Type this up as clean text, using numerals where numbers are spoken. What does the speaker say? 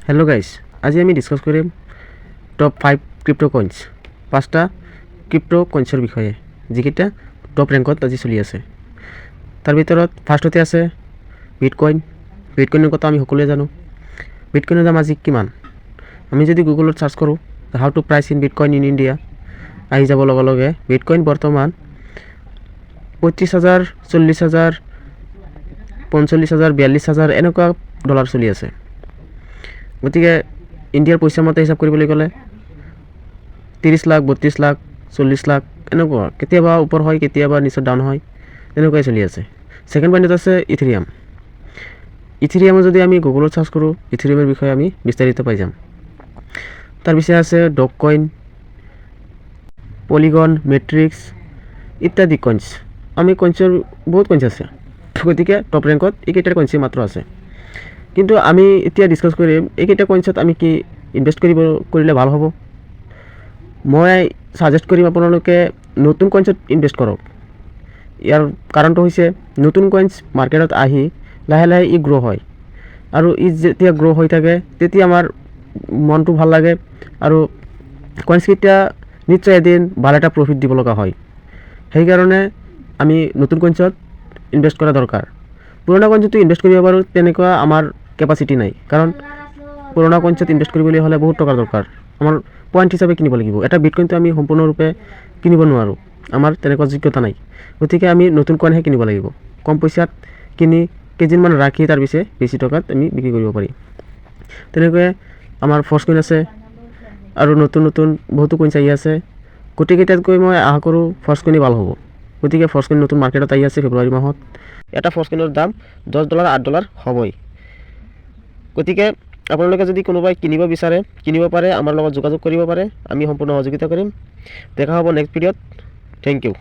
Hello' guys, আজি আমি discuss কৰিম টপ 5 ক্ৰিপ্ট' কইনছ, 5টা ক্ৰিপ্ট' কইনছৰ বিষয়ে যিকেইটা টপ ৰেংকত আজি চলি আছে। তাৰ ভিতৰত ফাৰ্ষ্টতে আছে বিটকইন। বিটকইনৰ কথা আমি সকলোৱে জানো। বিটকইনৰ দাম আজি কিমান? আমি যদি গুগলত চাৰ্চ কৰোঁ how to price in bitcoin in India, আহি যাব লগে লগে বিটকইন বৰ্তমান 35,000, 40,000, 45,000, 42,000 এনেকুৱা ডলাৰ চলি আছে। গতিকে ইণ্ডিয়াৰ পইচা মতে হিচাপ কৰিবলৈ গ'লে 30 লাখ, 32 লাখ, 40 লাখ এনেকুৱা, কেতিয়াবা ওপৰ হয় কেতিয়াবা নিচত ডাউন হয়, এনেকুৱাই চলি আছে। ছেকেণ্ড পইণ্টত আছে ইথেৰিয়াম। ইথেৰিয়ামৰ যদি আমি গুগলত চাৰ্চ কৰোঁ ইথেৰিয়ামৰ বিষয়ে আমি বিস্তাৰিত পাই যাম। তাৰপিছত আছে ডগ কইন, পলিগন, মেট্ৰিক্স ইত্যাদি কইনছ। আমি কইনছৰ বহুত কইনছ আছে, গতিকে টপ ৰেংকত এইকেইটাৰ কইনছেই মাত্ৰ আছে। কিন্তু আমি এতিয়া ডিছকাছ কৰিম এইকেইটা কইনছত আমি কি ইনভেষ্ট কৰিলে ভাল হ'ব। মই ছাজেষ্ট কৰিম আপোনালোকে নতুন কইনছত ইনভেষ্ট কৰক। ইয়াৰ কাৰণটো হৈছে নতুন কইনছ মাৰ্কেটত আহি লাহে লাহে ই গ্ৰ' হয়, আৰু ই যেতিয়া গ্ৰ' হৈ থাকে তেতিয়া আমাৰ মনটো ভাল লাগে, আৰু কইনছকেইটা নিশ্চয় এদিন ভাল এটা প্ৰফিট দিব লগা হয়। সেইকাৰণে আমি নতুন কইনছত ইনভেষ্ট কৰা দৰকাৰ। পুৰণা কইনছতো ইনভেষ্ট কৰিব পাৰোঁ, তেনেকুৱা আমাৰ কেপাচিটি নাই, কাৰণ পুৰণা কইনছত ইনভেষ্ট কৰিবলৈ হ'লে বহুত টকাৰ দৰকাৰ। আমাৰ পইণ্ট হিচাপে কিনিব লাগিব। এটা বিটকইনটো আমি সম্পূৰ্ণৰূপে কিনিব নোৱাৰোঁ, আমাৰ তেনেকুৱা যোগ্যতা নাই। গতিকে আমি নতুন কইনহে কিনিব লাগিব। কম পইচাত কিনি কেইদিনমান ৰাখি তাৰপিছত বেছি টকাত আমি বিক্ৰী কৰিব পাৰি। তেনেকৈ আমাৰ ফৰ্চ কইন আছে, আৰু নতুন নতুন বহুতো কইনছ আহি আছে। গোটেইকেইটাতকৈ মই আশা কৰোঁ ফৰ্চ কইনেই ভাল হ'ব। গতিকে ফৰ্চ কইন নতুন মাৰ্কেটত আহি আছে ফেব্ৰুৱাৰী মাহত। এটা ফৰ্চ কইনৰ দাম $10, $8 হ'বই। গতিকে আপোনালোকে যদি কোনোবাই কিনিব বিচাৰে কিনিব পাৰে, আমাৰ লগত যোগাযোগ কৰিব পাৰে, আমি সম্পূৰ্ণ সহযোগিতা কৰিম। দেখা হ'ব নেক্সট ভিডিঅ'ত। Thank U.